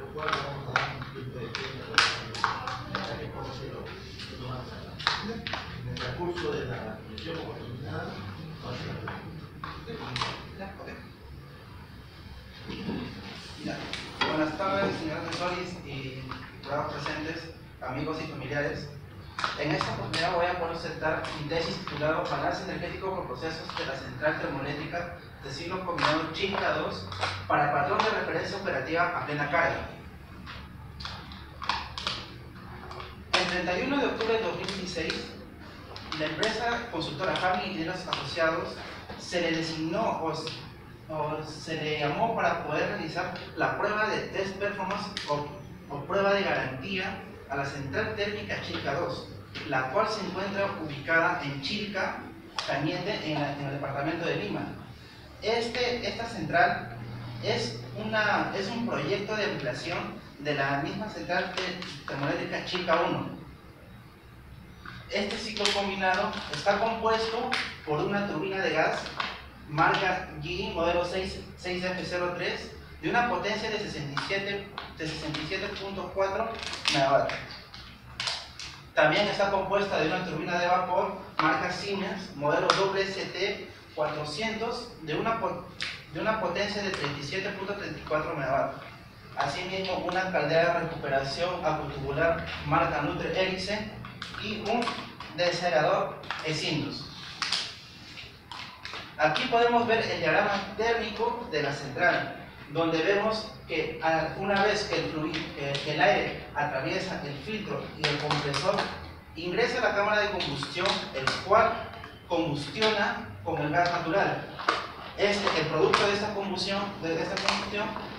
lo cual vamos a dar un tiempo de tiempo para que conoce lo más adelante. En el transcurso de la lección oportunidad, buenas tardes, señores profesores y jurados presentes, amigos y familiares. En esta oportunidad voy a presentar mi tesis titulado Balance energético por procesos de la central termoeléctrica de ciclo combinado Chilca 2 para patrón de referencia operativa a plena carga. El 31 de octubre de 2016, la empresa consultora Family Ingenieros Asociados se le designó o se le llamó para poder realizar la prueba de test performance o prueba de garantía a la central térmica Chilca 2, la cual se encuentra ubicada en Chilca, Cañete, en el departamento de Lima. Esta central es un proyecto de ampliación de la misma central termoeléctrica Chilca 1. Este ciclo combinado está compuesto por una turbina de gas marca GE modelo 6F03 de una potencia de 67.4 MW. También está compuesta de una turbina de vapor marca Siemens modelo WST400 de una potencia de 37.34 MW. Asimismo, una caldera de recuperación acutubular marca Nutre Ericsson y un descerador Esindus. Aquí podemos ver el diagrama térmico de la central, donde vemos que una vez que el aire atraviesa el filtro y el compresor, ingresa a la cámara de combustión, el cual combustiona con el gas natural. El producto de esta combustión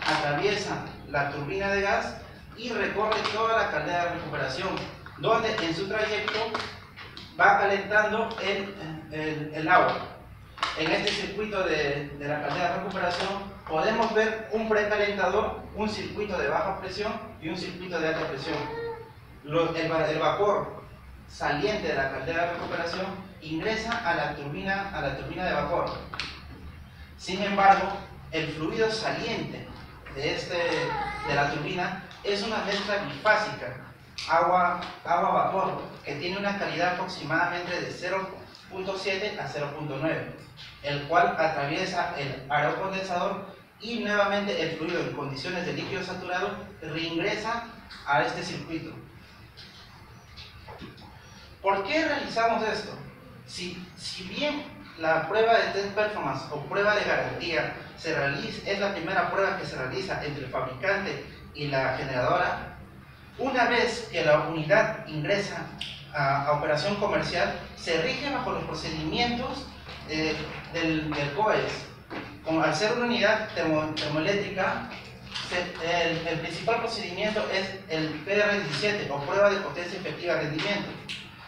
atraviesa la turbina de gas y recorre toda la caldera de recuperación, donde en su trayecto va calentando el agua. En este circuito de la caldera de recuperación podemos ver un precalentador, un circuito de baja presión y un circuito de alta presión. El vapor saliente de la caldera de recuperación ingresa a la turbina de vapor. Sin embargo, el fluido saliente de la turbina es una mezcla bifásica, agua-vapor, que tiene una calidad aproximadamente de 0.7 a 0.9, el cual atraviesa el aerocondensador y nuevamente el fluido en condiciones de líquido saturado reingresa a este circuito. ¿Por qué realizamos esto? Si bien la prueba de test performance o prueba de garantía es la primera prueba que se realiza entre el fabricante y la generadora, una vez que la unidad ingresa a operación comercial, se rige bajo los procedimientos del COES. Al ser una unidad termoeléctrica, el principal procedimiento es el PR17 o prueba de potencia efectiva de rendimiento,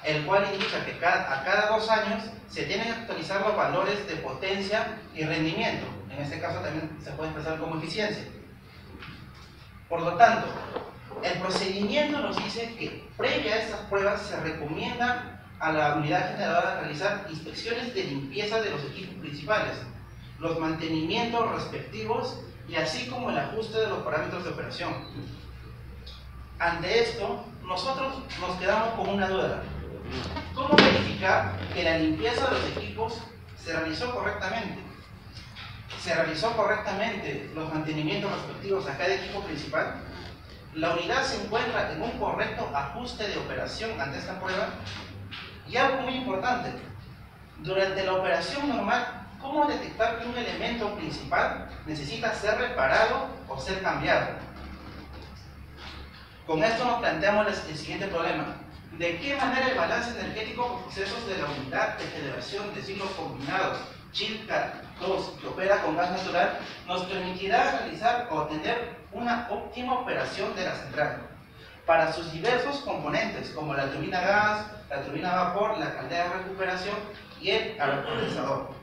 el cual indica que a cada 2 años se tienen que actualizar los valores de potencia y rendimiento. En este caso también se puede expresar como eficiencia. Por lo tanto, el procedimiento nos dice que previa a estas pruebas se recomienda a la unidad generadora realizar inspecciones de limpieza de los equipos principales, los mantenimientos respectivos y así como el ajuste de los parámetros de operación. Ante esto, nosotros nos quedamos con una duda. ¿Cómo verificar que la limpieza de los equipos se realizó correctamente? ¿Se realizó correctamente los mantenimientos respectivos a cada equipo principal? ¿La unidad se encuentra en un correcto ajuste de operación ante esta prueba? Y algo muy importante, durante la operación normal, ¿cómo detectar que un elemento principal necesita ser reparado o ser cambiado? Con esto nos planteamos el siguiente problema. ¿De qué manera el balance energético por procesos de la unidad de generación de ciclos combinados Chilca 2, que opera con gas natural, nos permitirá realizar o tener una óptima operación de la central para sus diversos componentes, como la turbina gas, la turbina vapor, la caldera de recuperación y el aerocondensador?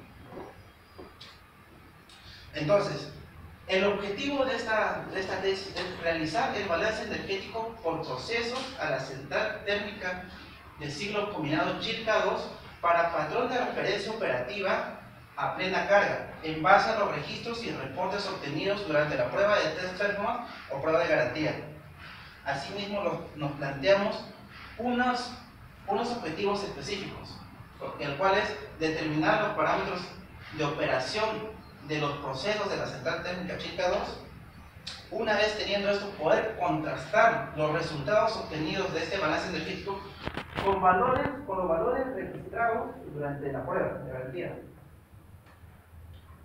Entonces, el objetivo de esta tesis es realizar el balance energético por procesos a la central térmica de ciclo combinado Chilca 2 para patrón de referencia operativa a plena carga, en base a los registros y reportes obtenidos durante la prueba de test performance o prueba de garantía. Asimismo, nos planteamos unos objetivos específicos, el cual es determinar los parámetros de operación de los procesos de la central térmica Chilca 2. Una vez teniendo esto, poder contrastar los resultados obtenidos de este balance energético con los valores registrados durante la prueba de garantía.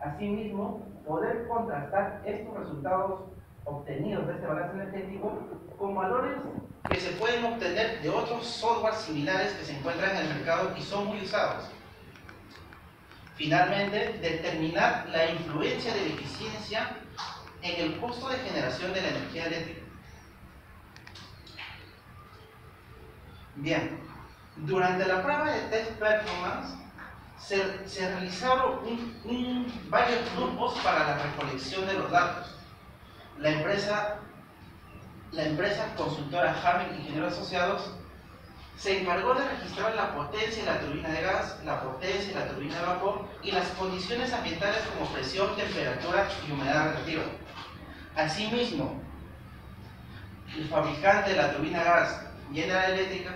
Asimismo, poder contrastar estos resultados obtenidos de este balance energético con valores que se pueden obtener de otros softwares similares que se encuentran en el mercado y son muy usados. Finalmente, determinar la influencia de la eficiencia en el costo de generación de la energía eléctrica. Bien, durante la prueba de test performance se realizaron varios grupos para la recolección de los datos. La empresa consultora Hamel Ingenieros Asociados se encargó de registrar la potencia de la turbina de gas, la potencia de la turbina de vapor y las condiciones ambientales como presión, temperatura y humedad relativa. Asimismo, el fabricante de la turbina de gas, General Electric,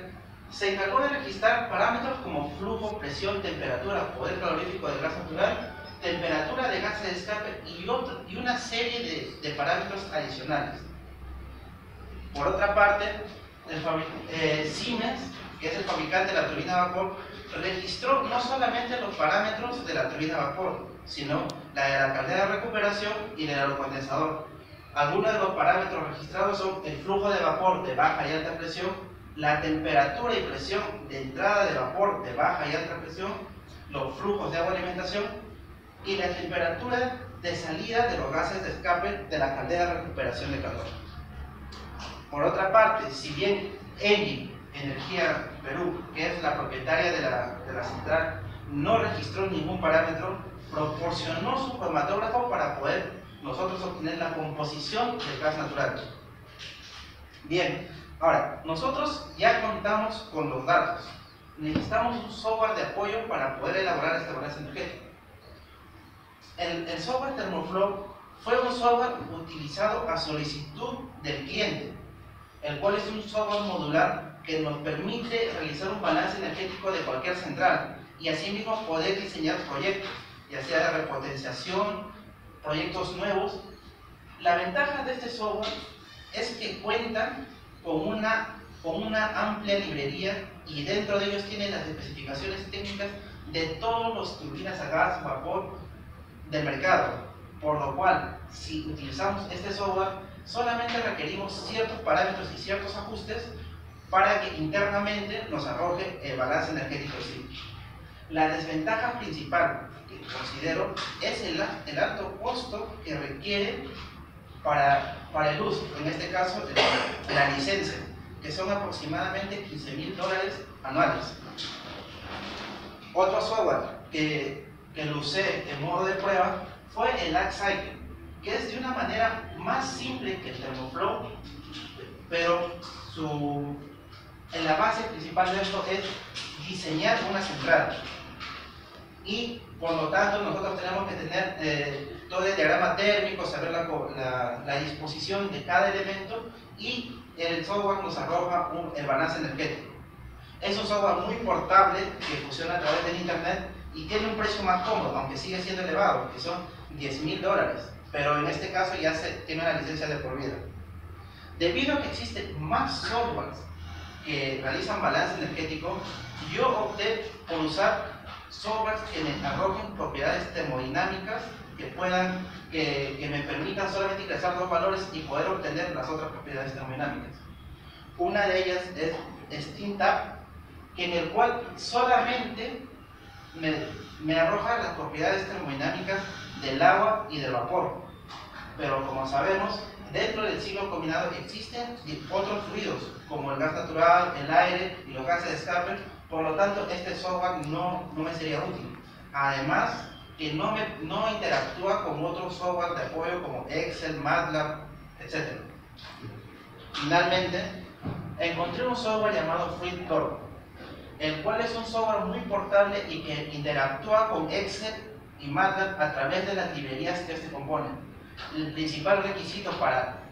se encargó de registrar parámetros como flujo, presión, temperatura, poder calorífico del gas natural, temperatura de gases de escape y una serie de parámetros adicionales. Por otra parte, Siemens, que es el fabricante de la turbina de vapor, registró no solamente los parámetros de la turbina de vapor, sino la de la caldera de recuperación y del aerocondensador. Algunos de los parámetros registrados son el flujo de vapor de baja y alta presión, la temperatura y presión de entrada de vapor de baja y alta presión, los flujos de agua de alimentación y la temperatura de salida de los gases de escape de la caldera de recuperación de calor. Por otra parte, si bien ENGIE Energía Perú, que es la propietaria de la central, no registró ningún parámetro, proporcionó su cromatógrafo para poder nosotros obtener la composición del gas natural. Bien, ahora, nosotros ya contamos con los datos. Necesitamos un software de apoyo para poder elaborar este balance energético. El software Thermoflow fue un software utilizado a solicitud del cliente, el cual es un software modular que nos permite realizar un balance energético de cualquier central y asimismo poder diseñar proyectos, ya sea de repotenciación, proyectos nuevos. La ventaja de este software es que cuenta con una amplia librería y dentro de ellos tiene las especificaciones técnicas de todos los turbinas a gas, vapor del mercado, por lo cual si utilizamos este software solamente requerimos ciertos parámetros y ciertos ajustes para que internamente nos arroje el balance energético en sí. La desventaja principal que considero es el alto costo que requiere para el uso, en este caso la licencia, que son aproximadamente $15,000 anuales. Otro software que lo usé en modo de prueba fue el AgCycle, que es de una manera más simple que el Thermoflow, pero la base principal de esto es diseñar una central. Y por lo tanto nosotros tenemos que tener todo el diagrama térmico, saber la disposición de cada elemento, y el software nos arroja el balance energético. Es un software muy portable que funciona a través del internet y tiene un precio más cómodo, aunque sigue siendo elevado, que son $10,000, pero en este caso ya se tiene una licencia de por vida. Debido a que existen más softwares que realizan balance energético, yo opté por usar softwares que me arrojen propiedades termodinámicas que me permitan solamente ingresar dos valores y poder obtener las otras propiedades termodinámicas. Una de ellas es SteamTap, en el cual solamente me arroja las propiedades termodinámicas del agua y del vapor. Pero como sabemos, dentro del ciclo combinado existen otros fluidos, como el gas natural, el aire y los gases de escape. Por lo tanto, este software no me sería útil. Además, que no interactúa con otros software de apoyo como Excel, MATLAB, etc. Finalmente, encontré un software llamado FluidCore, el cual es un software muy portable y que interactúa con Excel y MATLAB a través de las librerías que este componen. El principal requisito para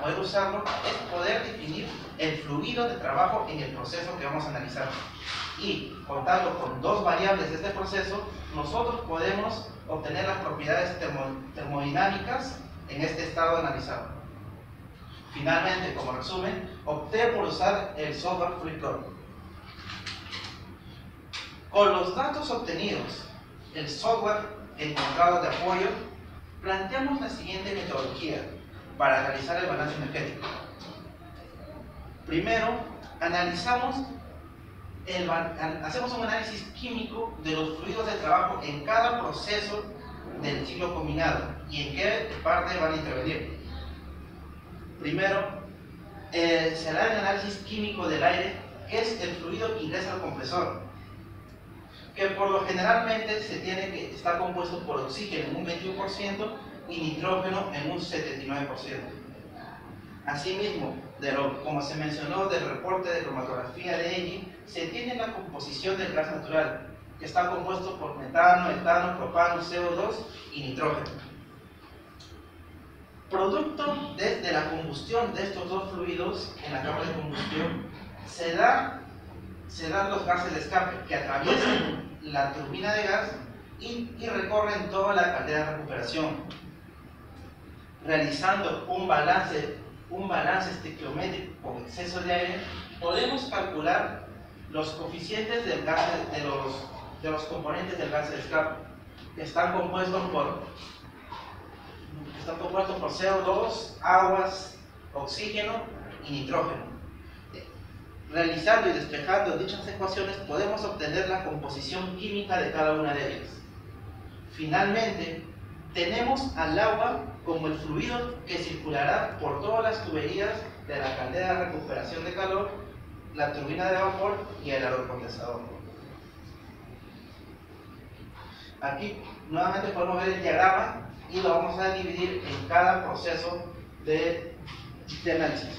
poder usarlo es poder definir el fluido de trabajo en el proceso que vamos a analizar. Y contando con dos variables de este proceso, nosotros podemos obtener las propiedades termodinámicas en este estado analizado. Finalmente, como resumen, opté por usar el software FluidCode. Con los datos obtenidos, el software encontrado de apoyo, planteamos la siguiente metodología para realizar el balance energético. Primero, hacemos un análisis químico de los fluidos de trabajo en cada proceso del ciclo combinado y en qué parte van a intervenir. Primero, se hará el análisis químico del aire, que es el fluido que ingresa al compresor, que por lo generalmente está compuesto por oxígeno en un 21% y nitrógeno en un 79%. Asimismo, como se mencionó del reporte de cromatografía de ENGIE, se tiene la composición del gas natural, que está compuesto por metano, etano, propano, CO2 y nitrógeno. Producto de la combustión de estos dos fluidos en la cámara de combustión, se dan los gases de escape que atraviesan la turbina de gas y recorren toda la caldera de recuperación, realizando un balance estequiométrico con exceso de aire. Podemos calcular los coeficientes de los componentes del gas de escape, que están compuestos por CO2, aguas, oxígeno y nitrógeno. Realizando y despejando dichas ecuaciones podemos obtener la composición química de cada una de ellas. Finalmente, tenemos al agua como el fluido que circulará por todas las tuberías de la caldera de recuperación de calor, la turbina de vapor y el aerocondensador. Aquí nuevamente podemos ver el diagrama y lo vamos a dividir en cada proceso de análisis.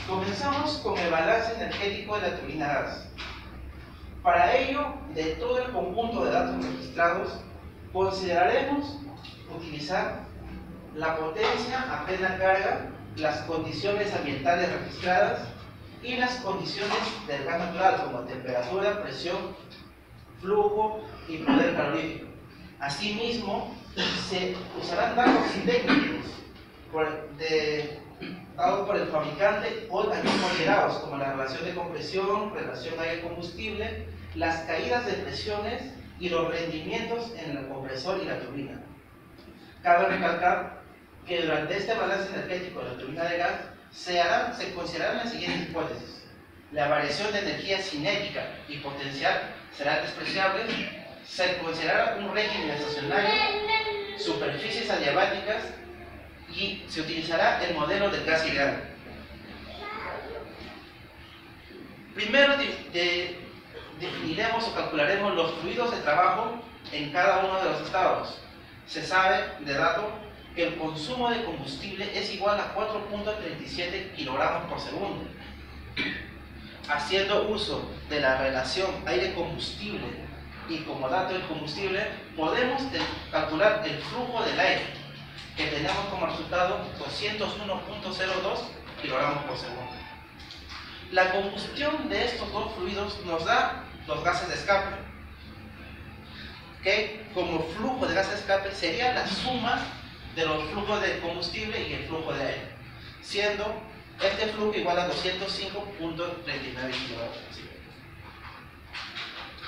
Comenzamos con el balance energético de la turbina gas. Para ello, de todo el conjunto de datos registrados, consideraremos utilizar la potencia a plena carga, las condiciones ambientales registradas y las condiciones del gas natural, como temperatura, presión, flujo y poder calorífico. Asimismo, se usarán datos técnicos dados por el fabricante o también considerados, como la relación de compresión, relación aire-combustible, las caídas de presiones y los rendimientos en el compresor y la turbina. Cabe recalcar que durante este balance energético de la turbina de gas se considerarán las siguientes hipótesis. La variación de energía cinética y potencial será despreciable. Se considerará un régimen estacionario, superficies adiabáticas y se utilizará el modelo del gas ideal. Primero definiremos o calcularemos los fluidos de trabajo en cada uno de los estados. Se sabe de dato que el consumo de combustible es igual a 4.37 kilogramos por segundo. Haciendo uso de la relación aire-combustible y como dato del combustible, podemos calcular el flujo del aire, que tenemos como resultado 201.02 kilogramos por segundo. La combustión de estos dos fluidos nos da los gases de escape, que como flujo de gases de escape sería la suma de los flujos de combustible y el flujo de aire, siendo este flujo igual a 205.39 kilogramos por segundo.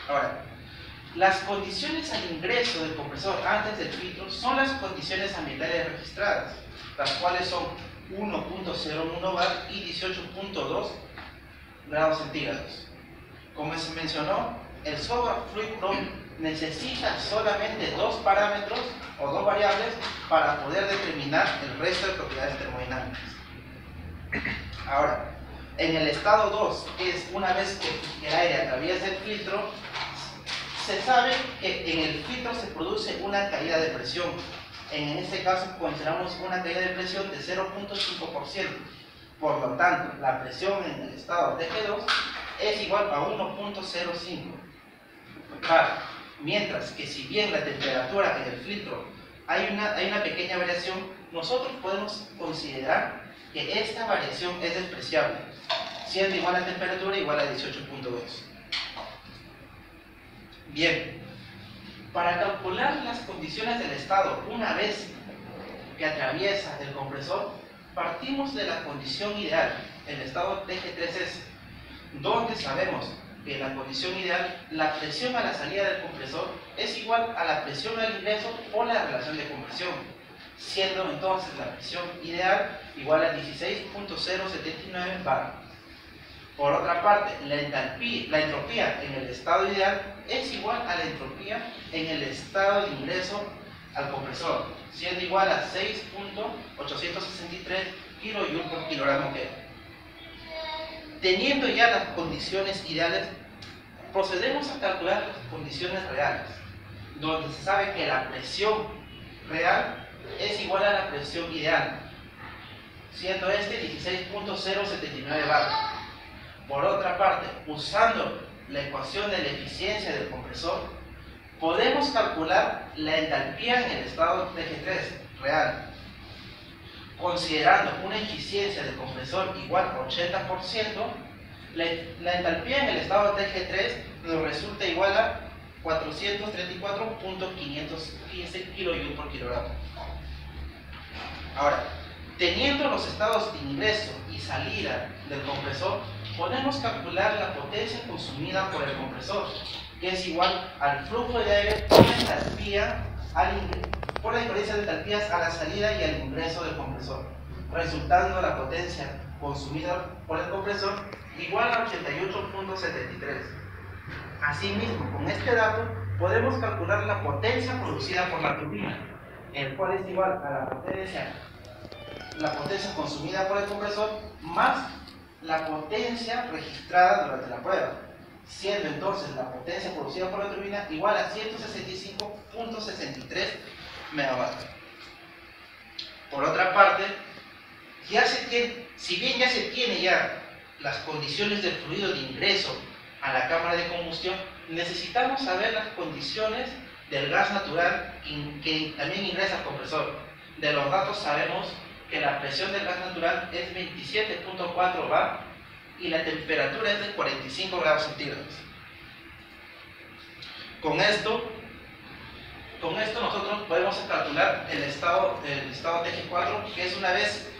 Ahora, las condiciones al ingreso del compresor antes del filtro son las condiciones ambientales registradas, las cuales son 1.01 bar y 18.2 grados centígrados. Como se mencionó, el software FluidCode necesita solamente dos parámetros o dos variables para poder determinar el resto de propiedades termodinámicas. Ahora, en el estado 2, que es una vez que el aire atraviesa el filtro, se sabe que en el filtro se produce una caída de presión. En este caso consideramos una caída de presión de 0.5%. Por lo tanto, la presión en el estado de G2 es igual a 1.05 bar. Mientras que si bien la temperatura en el filtro hay una pequeña variación, nosotros podemos considerar que esta variación es despreciable, siendo igual la temperatura igual a 18.2. Bien, para calcular las condiciones del estado una vez que atraviesa el compresor, partimos de la condición ideal, el estado TG3S, donde sabemos que en la condición ideal la presión a la salida del compresor es igual a la presión al ingreso por la relación de compresión, siendo entonces la presión ideal igual a 16.079 bar. Por otra parte, la entropía en el estado ideal es igual a la entropía en el estado de ingreso al compresor, siendo igual a 6.863 kJ por kilogramo Kelvin. Teniendo ya las condiciones ideales, procedemos a calcular las condiciones reales, donde se sabe que la presión real es igual a la presión ideal, siendo este 16.079 bar. Por otra parte, usando la ecuación de la eficiencia del compresor, podemos calcular la entalpía en el estado TG3 real, considerando una eficiencia del compresor igual a 80%, la entalpía en el estado TG3 nos resulta igual a 434.515 kJ por kilogramo. Ahora, teniendo los estados de ingreso y salida del compresor, podemos calcular la potencia consumida por el compresor, que es igual al flujo de aire por la entalpía por la diferencia de entalpías a la salida y al ingreso del compresor, resultando la potencia consumida por el compresor igual a 88.73. Asimismo, con este dato podemos calcular la potencia producida por la turbina, el cual es igual a la potencia consumida por el compresor más la potencia registrada durante la prueba, siendo entonces la potencia producida por la turbina igual a 165.63 megavatios. Por otra parte, si bien ya se tiene las condiciones del fluido de ingreso a la cámara de combustión, necesitamos saber las condiciones del gas natural que también ingresa al compresor. De los datos sabemos que la presión del gas natural es 27.4 bar y la temperatura es de 45 grados centígrados. Con esto nosotros podemos calcular el estado TG4, que es una vez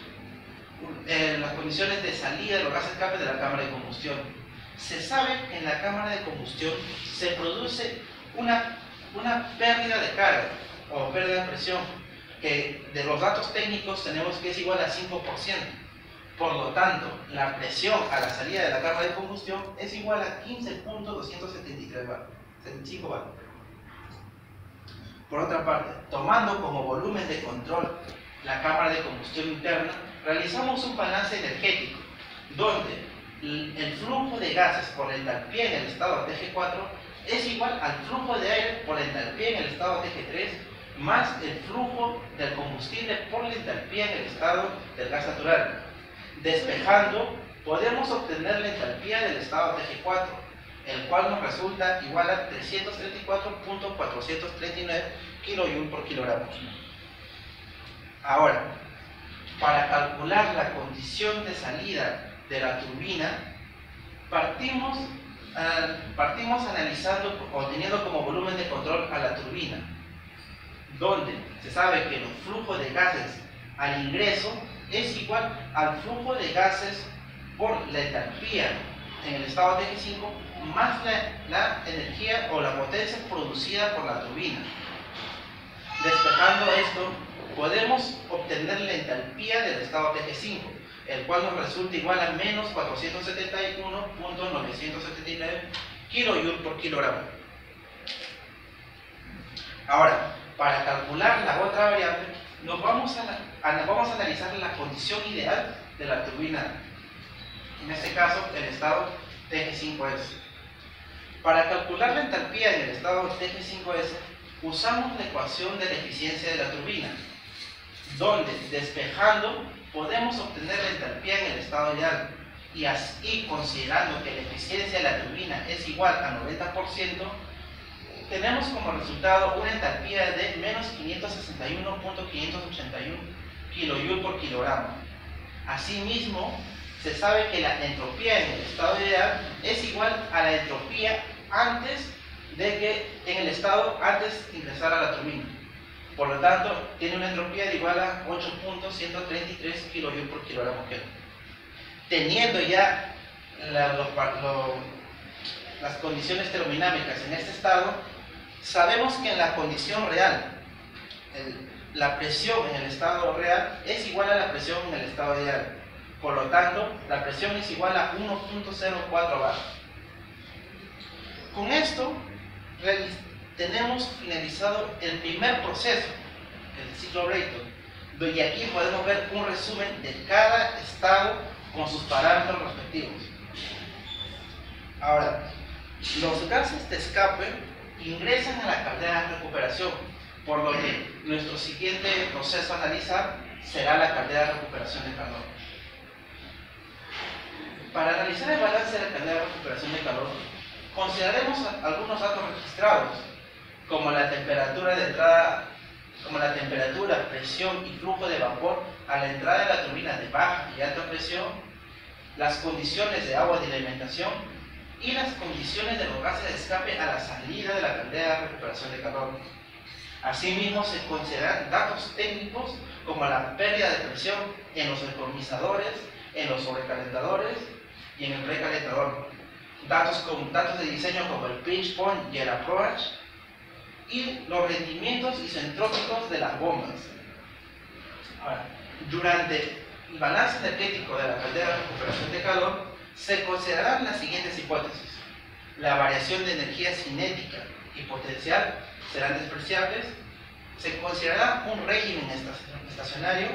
las condiciones de salida de los gases escape de la cámara de combustión. Se sabe que en la cámara de combustión se produce una pérdida de carga o pérdida de presión, que de los datos técnicos tenemos que es igual a 5%. Por lo tanto, la presión a la salida de la cámara de combustión es igual a 15.273 bar, 75 bar. Por otra parte, tomando como volumen de control la cámara de combustión interna, realizamos un balance energético, donde el flujo de gases por la entalpía en el estado TG4 es igual al flujo de aire por la entalpía en el estado TG3 más el flujo del combustible por la entalpía en el estado del gas natural. Despejando, podemos obtener la entalpía del estado TG4, el cual nos resulta igual a 334.439 kJ por kilogramo. Ahora, para calcular la condición de salida de la turbina, partimos analizando o teniendo como volumen de control a la turbina, donde se sabe que el flujo de gases al ingreso es igual al flujo de gases por la entalpía en el estado TG5 más la energía o la potencia producida por la turbina. Despejando esto, podemos obtener la entalpía del estado TG5, el cual nos resulta igual a menos 471.979 kJ por kilogramo. Ahora, para calcular la otra variable, vamos a analizar la condición ideal de la turbina, en este caso el estado TG5S. Para calcular la entalpía en el estado TG5S, usamos la ecuación de la eficiencia de la turbina, donde despejando podemos obtener la entalpía en el estado ideal, y considerando que la eficiencia de la turbina es igual a 90%, tenemos como resultado una entalpía de menos 561.581 kJ por kilogramo. Asimismo, se sabe que la entropía en el estado ideal es igual a la entropía antes de que en el estado antes de ingresar a la turbina. Por lo tanto, tiene una entropía de igual a 8.133 kJ por kilogramo Kelvin. Teniendo ya las condiciones termodinámicas en este estado, sabemos que en la condición real, la presión en el estado real es igual a la presión en el estado ideal. Por lo tanto, la presión es igual a 1.04 bar. Con esto, tenemos finalizado el primer proceso, el ciclo Brayton, y aquí podemos ver un resumen de cada estado con sus parámetros respectivos. Ahora, los gases de escape ingresan a la caldera de recuperación, por lo que nuestro siguiente proceso a analizar será la caldera de recuperación de calor. Para analizar el balance de la caldera de recuperación de calor, consideraremos algunos datos registrados, como la temperatura de entrada, presión y flujo de vapor a la entrada de la turbina de baja y alta presión, las condiciones de agua de alimentación y las condiciones de los gases de escape a la salida de la caldera de recuperación de calor. Asimismo, se consideran datos técnicos como la pérdida de presión en los economizadores, en los sobrecalentadores y en el precalentador. Datos de diseño como el pinch point y el approach, y los rendimientos isentrópicos de las bombas. Ahora, durante el balance energético de la caldera de recuperación de calor, se considerarán las siguientes hipótesis. La variación de energía cinética y potencial serán despreciables. Se considerará un régimen estacionario,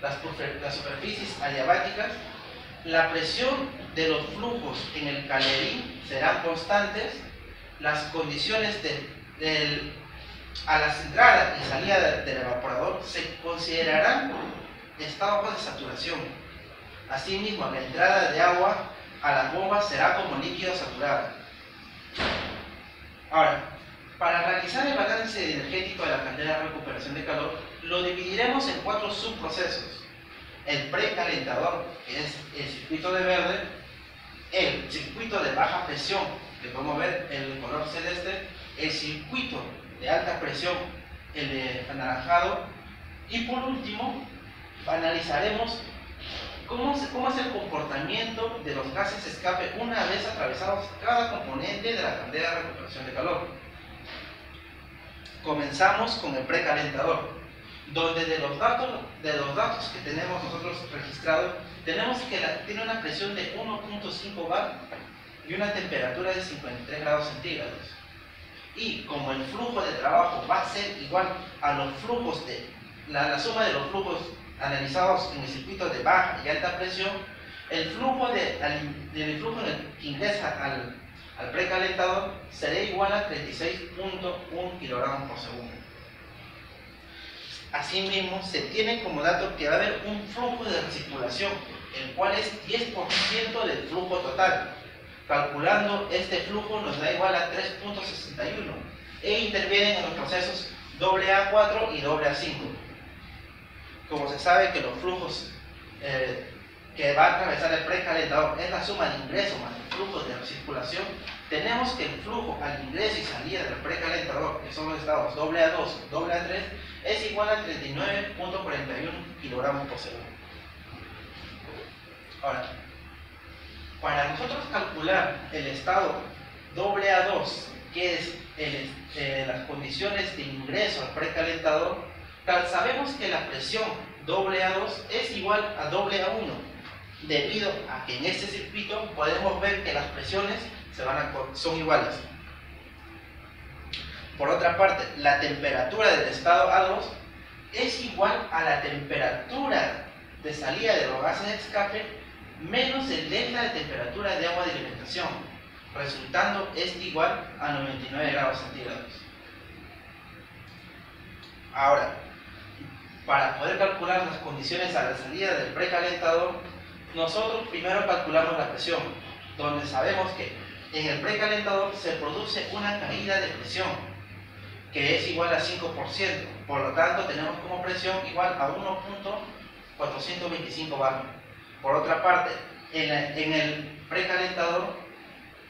las superficies adiabáticas, la presión de los flujos en el calerín serán constantes, las condiciones a la entrada y salida del evaporador se considerarán estados de saturación. Asimismo, la entrada de agua a las bombas será como líquido saturado. Ahora, para realizar el balance energético de la caldera de recuperación de calor, lo dividiremos en 4 subprocesos. El precalentador, que es el circuito de verde, el circuito de baja presión, que podemos ver el color celeste, el circuito de alta presión, el de anaranjado, y por último, analizaremos cómo es el comportamiento de los gases de escape una vez atravesados cada componente de la caldera de recuperación de calor. Comenzamos con el precalentador, donde de los datos que tenemos nosotros registrados, tenemos que tiene una presión de 1.5 bar y una temperatura de 53 grados centígrados. Y como el flujo de trabajo va a ser igual a los flujos la suma de los flujos analizados en el circuito de baja y alta presión, el flujo que ingresa al precalentador será igual a 36.1 kilogramos por segundo. Asimismo, se tiene como dato que va a haber un flujo de recirculación, el cual es 10% del flujo total. Calculando este flujo nos da igual a 3.61 e intervienen en los procesos AA4 y AA5. Como se sabe que los flujos que va a atravesar el precalentador es la suma de ingreso más el flujo de recirculación, tenemos que el flujo al ingreso y salida del precalentador, que son los estados AA2 y AA3, es igual a 39.41 kilogramos por segundo. Ahora, para nosotros calcular el estado AA2, que es las condiciones de ingreso al precalentador, sabemos que la presión AA2 es igual a AA1, debido a que en este circuito podemos ver que las presiones son iguales. Por otra parte, la temperatura del estado A2 es igual a la temperatura de salida de los gases de escape menos el delta de temperatura de agua de alimentación, resultando este igual a 99 grados centígrados. Ahora, para poder calcular las condiciones a la salida del precalentador, nosotros primero calculamos la presión, donde sabemos que en el precalentador se produce una caída de presión que es igual a 5%. Por lo tanto, tenemos como presión igual a 1.425 bar. Por otra parte, en el precalentador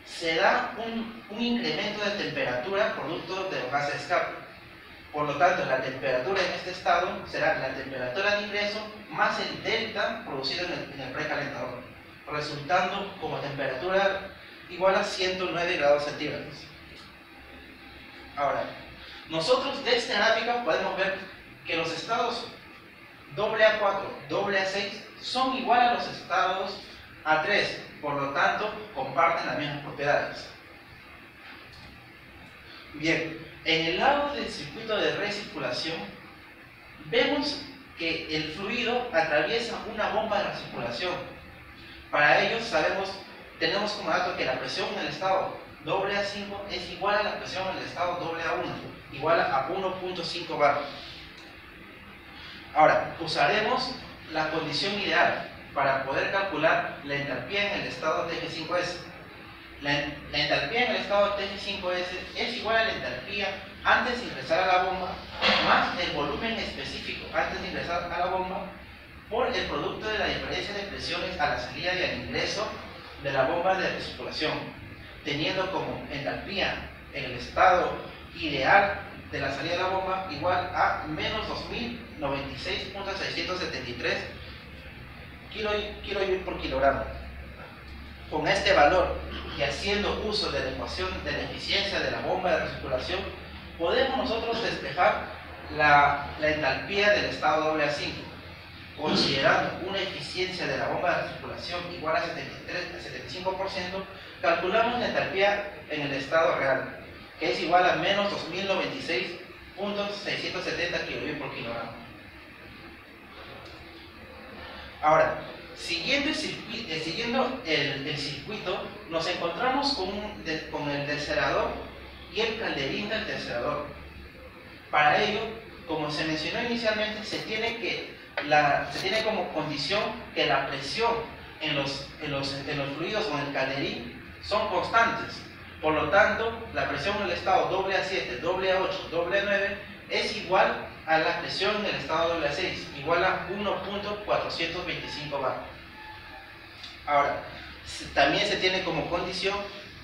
se da un incremento de temperatura producto de los gases de escape. Por lo tanto, la temperatura en este estado será la temperatura de ingreso más el delta producido en el precalentador, resultando como temperatura igual a 109 grados centígrados. Ahora, nosotros de esta gráfica podemos ver que los estados AA4, AA6 son igual a los estados A3, por lo tanto comparten las mismas propiedades. Bien, en el lado del circuito de recirculación vemos que el fluido atraviesa una bomba de recirculación. Para ello tenemos como dato que la presión en el estado AA5 es igual a la presión en el estado AA1, igual a 1.5 bar. Ahora, usaremos la condición ideal para poder calcular la entalpía en el estado TG5S. La entalpía en el estado TG5S es igual a la entalpía antes de ingresar a la bomba más el volumen específico antes de ingresar a la bomba por el producto de la diferencia de presiones a la salida y al ingreso de la bomba de recirculación, teniendo como entalpía en el estado ideal de la salida de la bomba igual a menos 2096.673 kilojoule por kilogramo. Con este valor y haciendo uso de la ecuación de la eficiencia de la bomba de recirculación, podemos nosotros despejar la entalpía del estado AA5, considerando una eficiencia de la bomba de recirculación igual a 75%, calculamos la entalpía en el estado real, que es igual a menos 2096.670 kJ por kilogramo. Ahora, siguiendo el circuito, nos encontramos con el descerador y el calderín del descerador. Para ello, como se mencionó inicialmente, se tiene como condición que la presión en los fluidos con el calderín son constantes. Por lo tanto, la presión en el estado AA7, AA8, AA9 es igual a la presión en el estado AA6, igual a 1.425 bar. Ahora, también se tiene como condición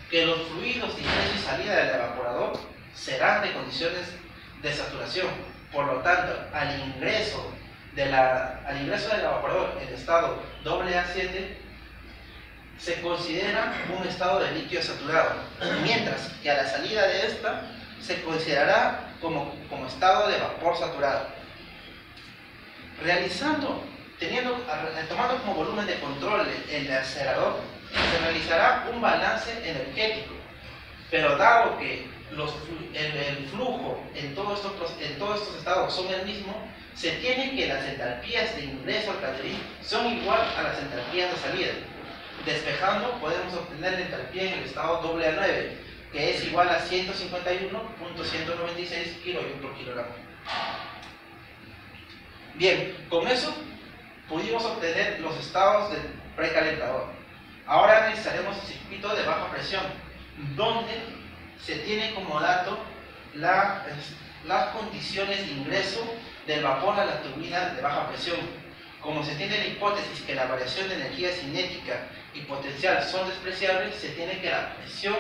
que los fluidos de ingreso y salida del evaporador serán de condiciones de saturación. Por lo tanto, al ingreso del evaporador en estado AA7 se considera un estado de líquido saturado, mientras que a la salida de esta se considerará como estado de vapor saturado. Tomando como volumen de control el descerador, se realizará un balance energético, pero dado que el flujo en todos estos estados son el mismo, se tiene que las entalpías de ingreso al calderín son igual a las entalpías de salida. Despejando, podemos obtener la entalpía en el estado AA9, que es igual a 151.196 kJ por kilogramo. Bien, con eso pudimos obtener los estados del precalentador. Ahora analizaremos el circuito de baja presión, donde se tiene como dato las condiciones de ingreso del vapor a la turbina de baja presión. Como se tiene la hipótesis que la variación de energía cinética y potencial son despreciables, se tiene que la presión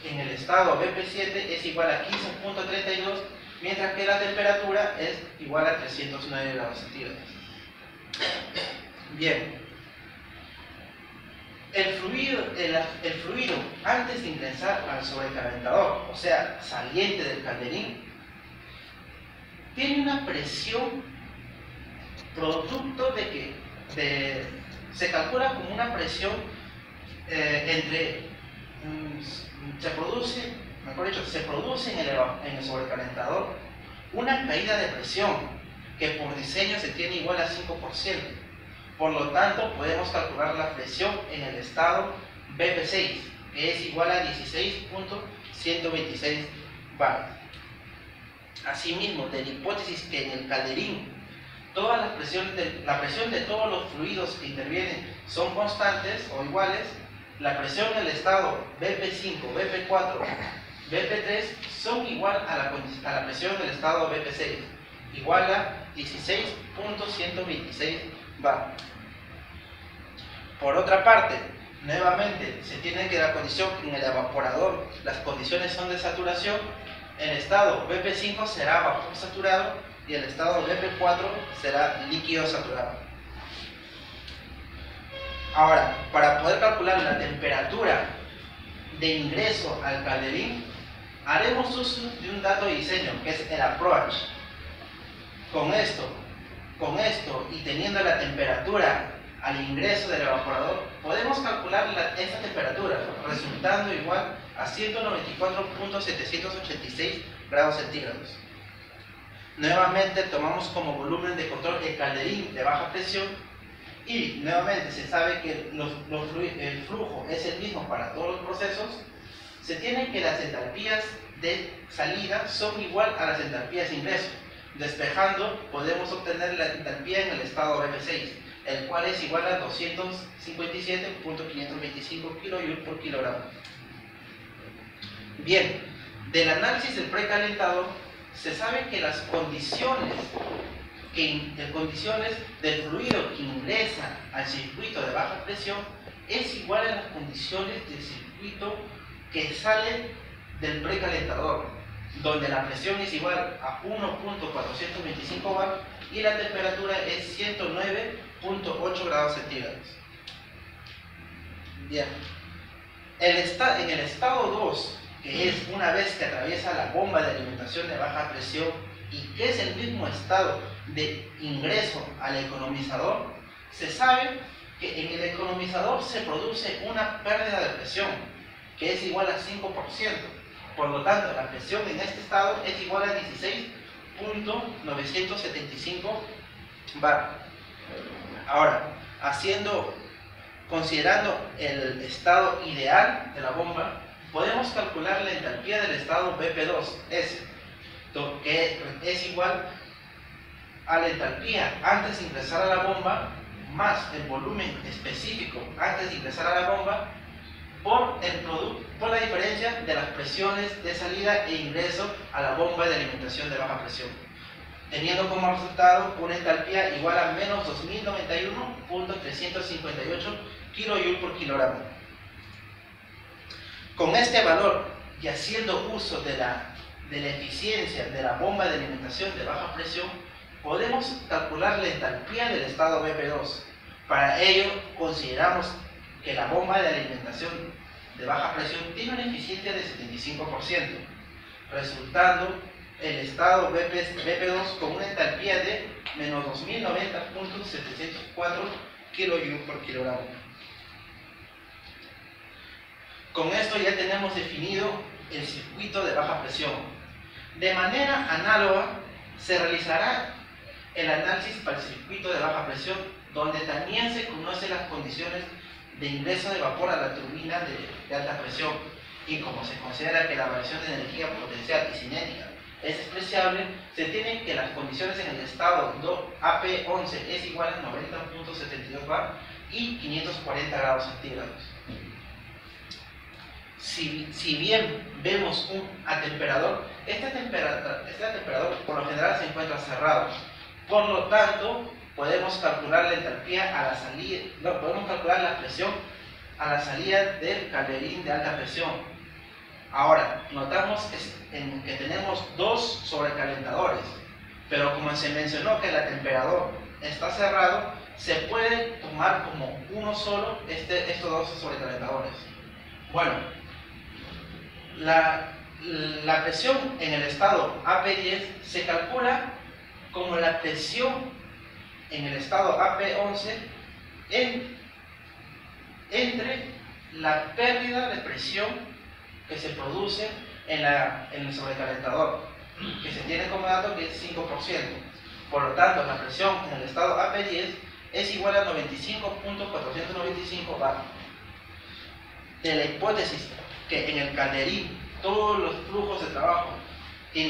en el estado BP7 es igual a 15.32, mientras que la temperatura es igual a 309 grados centígrados. Bien, el fluido antes de ingresar al sobrecalentador, o sea, saliente del calderín, tiene una presión producto de que se calcula como una presión se produce en el sobrecalentador una caída de presión que por diseño se tiene igual a 5%. Por lo tanto, podemos calcular la presión en el estado BP6, que es igual a 16.126 bar. Asimismo, de la hipótesis que en el calderín la presión de todos los fluidos que intervienen son constantes o iguales, la presión en el estado BP5, BP4, BP3 son igual a la presión del estado BP6, igual a 16.126 bar. Por otra parte, nuevamente se tiene que la condición que en el evaporador las condiciones son de saturación. El estado BP5 será vapor saturado y el estado BP4 será líquido saturado. Ahora, para poder calcular la temperatura de ingreso al calderín, haremos uso de un dato de diseño que es el approach. Con esto y teniendo la temperatura al ingreso del evaporador, podemos calcular esta temperatura, resultando igual a 194.786 grados centígrados. Nuevamente tomamos como volumen de control el calderín de baja presión y nuevamente se sabe que el flujo es el mismo para todos los procesos. Se tiene que las entalpías de salida son igual a las entalpías de ingreso. Despejando podemos obtener la entalpía en el estado BP6, el cual es igual a 257.525 kJ por kilogramo. Bien, del análisis del precalentado se sabe que las condiciones del fluido que ingresa al circuito de baja presión es igual a las condiciones del circuito que sale del precalentador, donde la presión es igual a 1.425 bar y la temperatura es 109.8 grados centígrados. Bien, en el estado 2, que es una vez que atraviesa la bomba de alimentación de baja presión y que es el mismo estado de ingreso al economizador, se sabe que en el economizador se produce una pérdida de presión que es igual a 5%. Por lo tanto, la presión en este estado es igual a 16.975 bar. Ahora, considerando el estado ideal de la bomba, podemos calcular la entalpía del estado BP2, que es igual a la entalpía antes de ingresar a la bomba más el volumen específico antes de ingresar a la bomba por la diferencia de las presiones de salida e ingreso a la bomba de alimentación de baja presión, teniendo como resultado una entalpía igual a menos 2091.358 kJ por kilogramo. Con este valor y haciendo uso de la eficiencia de la bomba de alimentación de baja presión, podemos calcular la entalpía del estado BP2. Para ello, consideramos que la bomba de alimentación de baja presión tiene una eficiencia de 75%, resultando el estado BP2 con una entalpía de menos 2090.704 kJ por kilogramo. Con esto ya tenemos definido el circuito de baja presión. De manera análoga se realizará el análisis para el circuito de baja presión, donde también se conocen las condiciones de ingreso de vapor a la turbina de alta presión, y como se considera que la variación de energía potencial y cinética es despreciable, se tienen que las condiciones en el estado AP11 es igual a 90.72 bar y 540 grados centígrados. Si bien vemos un atemperador, este atemperador por lo general se encuentra cerrado. Por lo tanto, podemos calcular la entalpía a la salida, podemos calcular la presión a la salida del calderín de alta presión. Ahora, notamos que tenemos dos sobrecalentadores, pero como se mencionó que el atemperador está cerrado, se puede tomar como uno solo estos dos sobrecalentadores. Bueno, la presión en el estado AP10 se calcula como la presión en el estado AP11 entre la pérdida de presión que se produce en el sobrecalentador, que se tiene como dato que es 5%. Por lo tanto, la presión en el estado AP10 es igual a 95.495 bar. De la hipótesis que en el calderín todos los flujos de trabajo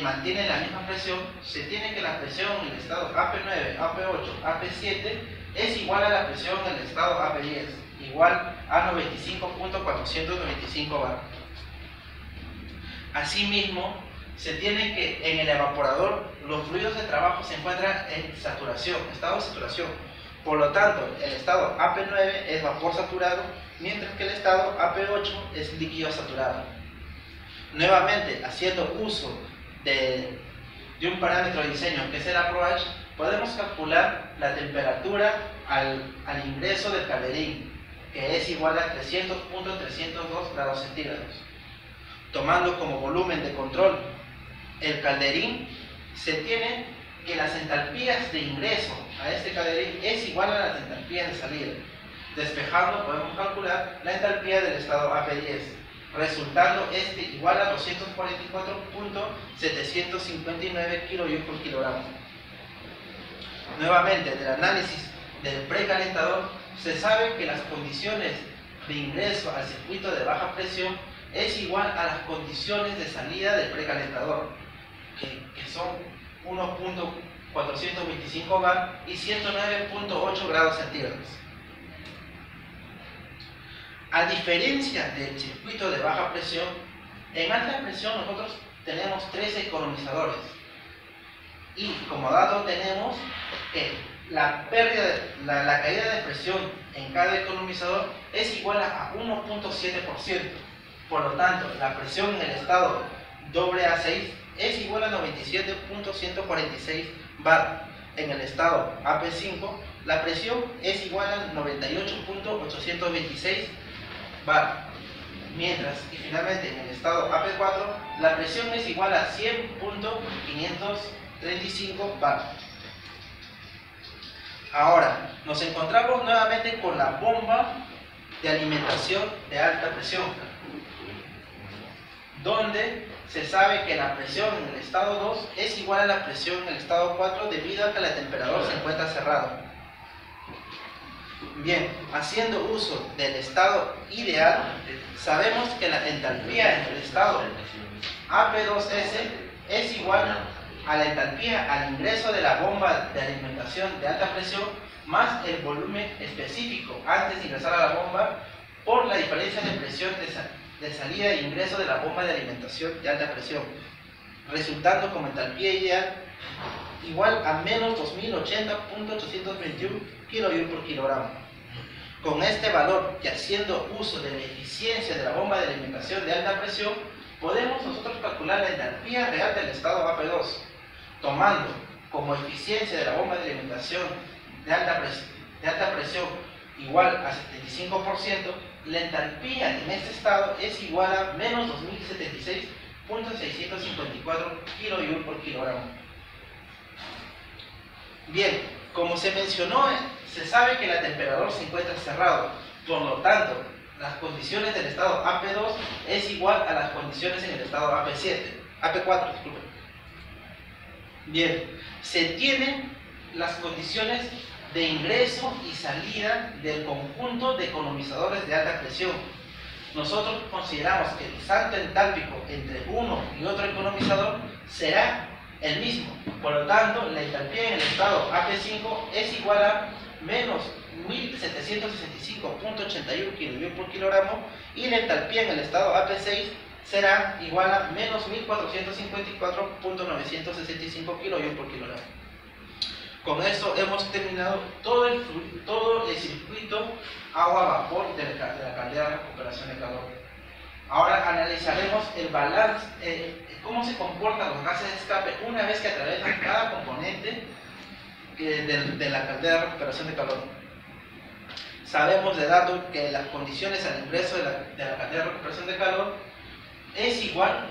mantienen la misma presión, se tiene que la presión en el estado AP9, AP8, AP7 es igual a la presión en el estado AP10, igual a 95.495 bar. Asimismo, se tiene que en el evaporador los fluidos de trabajo se encuentran en saturación, estado de saturación. Por lo tanto, el estado AP9 es vapor saturado, mientras que el estado AP8 es líquido saturado. Nuevamente, haciendo uso de un parámetro de diseño que es el approach, podemos calcular la temperatura al ingreso del calderín, que es igual a 300.302 grados centígrados. Tomando como volumen de control el calderín, se tiene que las entalpías de ingreso a este calderín es igual a las entalpías de salida. Despejando podemos calcular la entalpía del estado AP10, resultando este igual a 244.759 kJ por kilogramo. Nuevamente, del análisis del precalentador, se sabe que las condiciones de ingreso al circuito de baja presión es igual a las condiciones de salida del precalentador, que son 1.425 bar y 109.8 grados centígrados. A diferencia del circuito de baja presión, en alta presión nosotros tenemos 13 economizadores y como dato tenemos que la caída de presión en cada economizador es igual a 1.7%. Por lo tanto, la presión en el estado AA6 es igual a 97.146 bar. En el estado AP5, la presión es igual a 98.826 bar. Mientras que finalmente en el estado AP4, la presión es igual a 100.535 bar. Ahora, nos encontramos nuevamente con la bomba de alimentación de alta presión, donde se sabe que la presión en el estado 2 es igual a la presión en el estado 4 debido a que el temperador se encuentra cerrado. Bien, haciendo uso del estado ideal, sabemos que la entalpía en el estado AP2S es igual a la entalpía al ingreso de la bomba de alimentación de alta presión más el volumen específico antes de ingresar a la bomba por la diferencia de presión de salida e ingreso de la bomba de alimentación de alta presión, resultando como entalpía ideal igual a menos 2080.821 kJ por kilogramo. Con este valor y haciendo uso de la eficiencia de la bomba de alimentación de alta presión, podemos nosotros calcular la entalpía real del estado AP2, tomando como eficiencia de la bomba de alimentación de alta presión igual a 75%, la entalpía en este estado es igual a menos 2076.654 kJ por kilogramo. Bien, como se mencionó, se sabe que el temperador se encuentra cerrado, por lo tanto, las condiciones del estado AP2 es igual a las condiciones en el estado AP4, disculpen. Bien, se tienen las condiciones de ingreso y salida del conjunto de economizadores de alta presión. Nosotros consideramos que el salto entálpico entre uno y otro economizador será el mismo. Por lo tanto, la entalpía en el estado AP5 es igual a menos 1765.81 kJ por kilogramo y la entalpía en el estado AP6 será igual a menos 1454.965 kJ por kilogramo. Con eso hemos terminado todo el circuito agua-vapor de la caldera de recuperación de calor. Ahora analizaremos el balance, cómo se comportan los gases de escape una vez que atraviesan cada componente de la caldera de recuperación de calor. Sabemos de dato que las condiciones al ingreso de la caldera de recuperación de calor es igual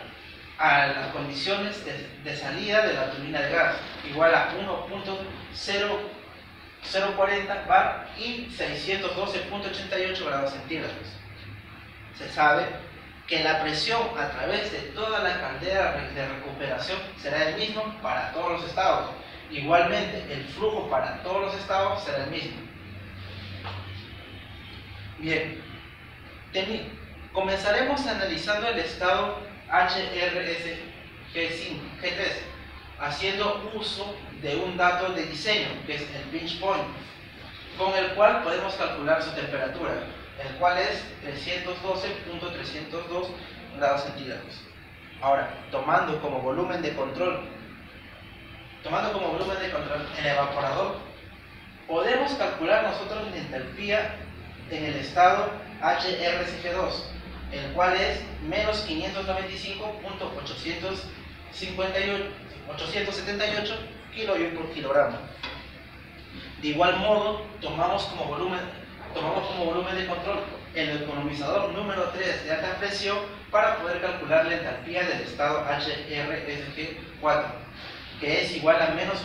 a las condiciones de salida de la turbina de gas, igual a 1.040 bar y 612.88 grados centígrados. Se sabe que la presión a través de toda la caldera de recuperación será el mismo para todos los estados. Igualmente, el flujo para todos los estados será el mismo. Bien, comenzaremos analizando el estado HRSG3, haciendo uso de un dato de diseño, que es el pinch point, con el cual podemos calcular su temperatura, el cual es 312.302 grados centígrados. Ahora, tomando como volumen de control el evaporador, podemos calcular nosotros la entalpía en el estado HRSG2, el cual es menos 595.878 kJ por kilogramo. De igual modo, tomamos como volumen de control el economizador número 3 de alta presión para poder calcular la entalpía del estado HRSG4, que es igual a menos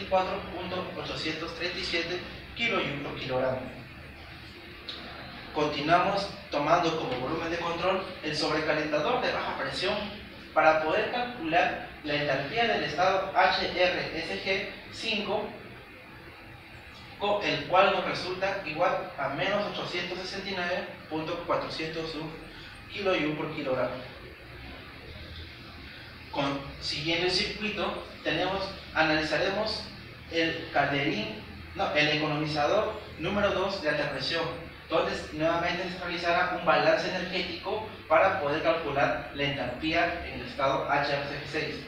864.837 kJ por kilogramo. Continuamos tomando como volumen de control el sobrecalentador de baja presión para poder calcular la entalpía del estado HRSG5, el cual nos resulta igual a menos 869.401 kJ por kilogramo. Siguiendo el circuito, analizaremos el economizador número 2 de alta presión, donde nuevamente se realizará un balance energético para poder calcular la entalpía en el estado HRSG6,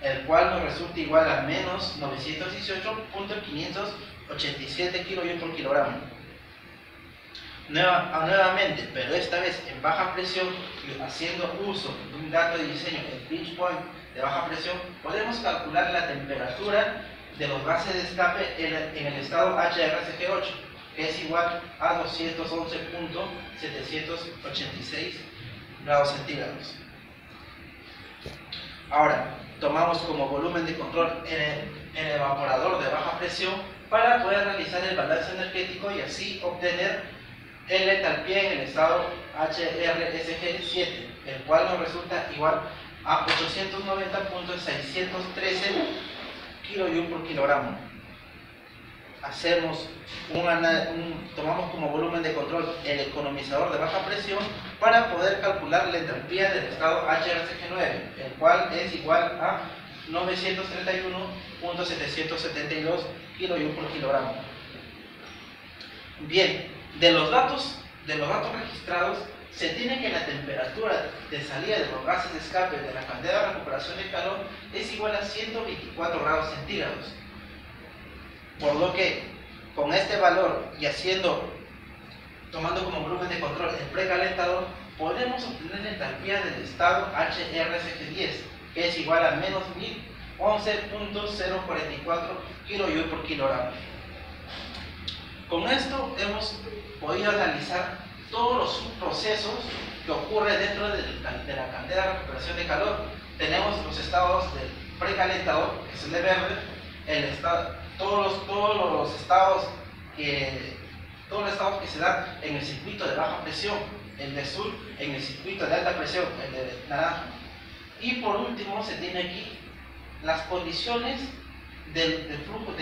el cual nos resulta igual a menos 918.587 kJ por kilogramo. Nuevamente, pero esta vez en baja presión, haciendo uso de un dato de diseño, el pinch point de baja presión, podemos calcular la temperatura de los gases de escape en el estado HRSG8, que es igual a 211.786 grados centígrados. Ahora, tomamos como volumen de control el evaporador de baja presión para poder realizar el balance energético y así obtener la entalpía en el estado HRSG7, el cual nos resulta igual a 890.613 kJ por kilogramo. Tomamos como volumen de control el economizador de baja presión para poder calcular la entalpía del estado HRSG9, el cual es igual a 931.772 kJ por kilogramo. Bien, de los datos registrados, se tiene que la temperatura de salida de los gases de escape de la caldera de recuperación de calor es igual a 124 grados centígrados. Por lo que, con este valor y tomando como volumen de control el precalentador, podemos obtener la entalpía del estado HRSG10, que es igual a menos 1011.044 kJ por kilogramo. Con esto hemos podido analizar todos los subprocesos que ocurren dentro de la caldera de recuperación de calor. Tenemos los estados del precalentador, que es el de verde, todos los estados que se dan en el circuito de baja presión, el de azul en el circuito de alta presión, el de naranja. Y por último se tiene aquí las condiciones del flujo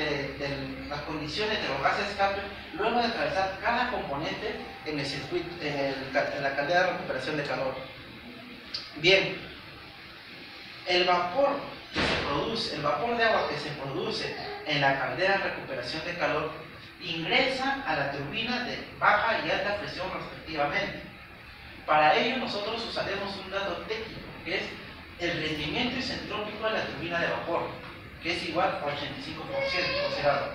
las condiciones de los gases de escape luego de atravesar cada componente en el circuito, en la caldera de recuperación de calor. Bien, el vapor de agua que se produce en la caldera de recuperación de calor ingresa a la turbina de baja y alta presión respectivamente. Para ello nosotros usaremos un dato técnico, que es el rendimiento isentrópico de la turbina de vapor, que es igual a 85% considerado.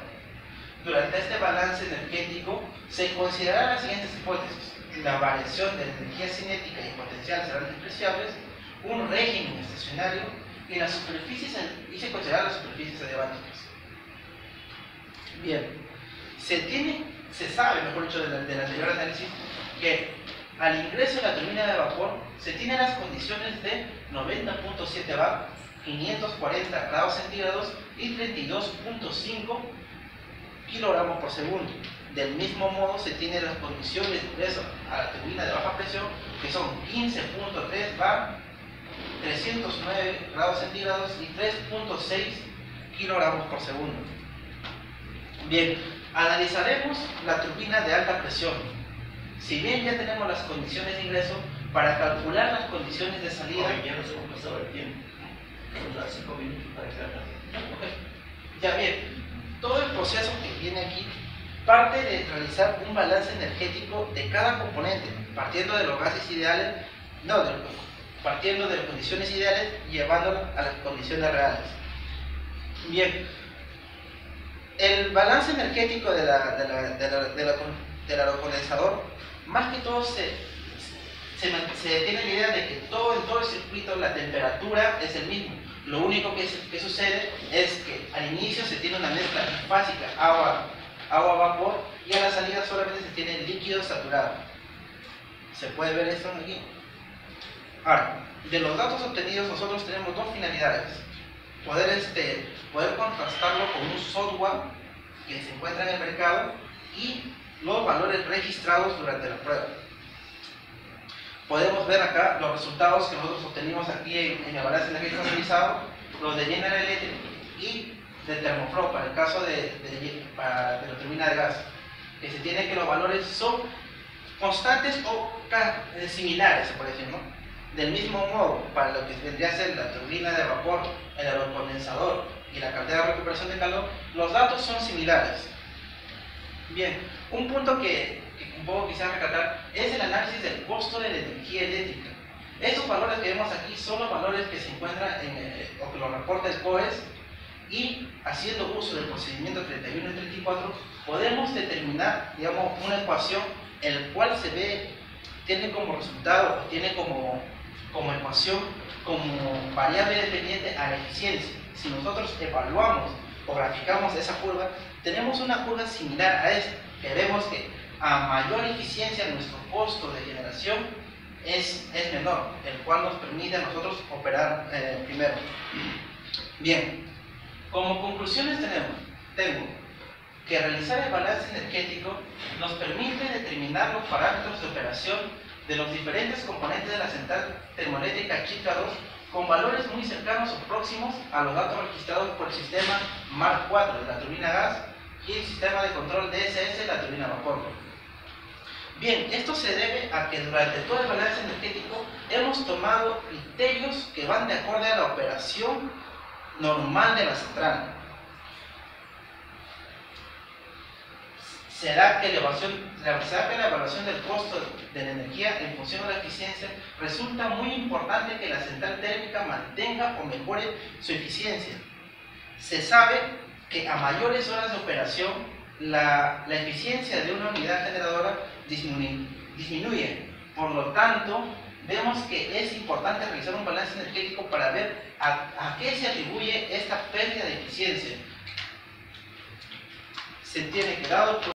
Durante este balance energético se considerarán las siguientes hipótesis: la variación de la energía cinética y potencial serán despreciables, un régimen estacionario y se consideran las superficies adiabáticas. Bien, se sabe, mejor dicho, del anterior análisis, que al ingreso de la turbina de vapor se tienen las condiciones de 90.7 bar, 540 grados centígrados y 32.5 kilogramos por segundo. Del mismo modo se tienen las condiciones de ingreso a la turbina de baja presión, que son 15.3 bar, 309 grados centígrados y 3.6 kilogramos por segundo. Bien, analizaremos la turbina de alta presión. Si bien ya tenemos las condiciones de ingreso, para calcular las condiciones de salida... Ya nos hemos pasado el tiempo. Son 5 minutos para que haga. Ya bien, todo el proceso que viene aquí parte de realizar un balance energético de cada componente, partiendo de los gases ideales, partiendo de las condiciones ideales y llevándolas a las condiciones reales. Bien, el balance energético del aerocondensador, más que todo se tiene la idea de que en todo el circuito la temperatura es el mismo. Lo único que sucede es que al inicio se tiene una mezcla bifásica, agua-vapor, y a la salida solamente se tiene líquido saturado. ¿Se puede ver esto aquí? Ahora, de los datos obtenidos nosotros tenemos dos finalidades. Poder contrastarlo con un software que se encuentra en el mercado y los valores registrados durante la prueba. Podemos ver acá los resultados que nosotros obtenimos aquí en el balance energético actualizado, los de General Electric y de Thermoflow para el caso de la turbina de gas, que se tiene que los valores son constantes o similares, se puede decir, ¿no? Del mismo modo, para lo que vendría a ser la turbina de vapor, el aerocondensador y la caldera de recuperación de calor, los datos son similares. Bien, un punto que un poco quisiera recalcar es el análisis del costo de la energía eléctrica. Estos valores que vemos aquí son los valores que se encuentran o que los reporta el COES, y haciendo uso del procedimiento 31 y 34 podemos determinar, digamos, una ecuación en la cual tiene como resultado, tiene como ecuación, como variable dependiente a la eficiencia. Si nosotros evaluamos o graficamos esa curva, tenemos una curva similar a esta, que vemos que a mayor eficiencia nuestro costo de generación es menor, el cual nos permite a nosotros operar primero. Bien, como conclusiones tengo que realizar el balance energético nos permite determinar los parámetros de operación de los diferentes componentes de la central termoeléctrica Chicla 2 con valores muy cercanos o próximos a los datos registrados por el sistema MAR 4 de la turbina gas y el sistema de control DSS de la turbina vapor. Bien, esto se debe a que durante todo el balance energético hemos tomado criterios que van de acuerdo a la operación normal de la central. ¿Será que la evaluación del costo de la energía en función de la eficiencia resulta muy importante que la central térmica mantenga o mejore su eficiencia? Se sabe que a mayores horas de operación la eficiencia de una unidad generadora disminuye. Por lo tanto, vemos que es importante realizar un balance energético para ver a qué se atribuye esta pérdida de eficiencia. Se tiene que dado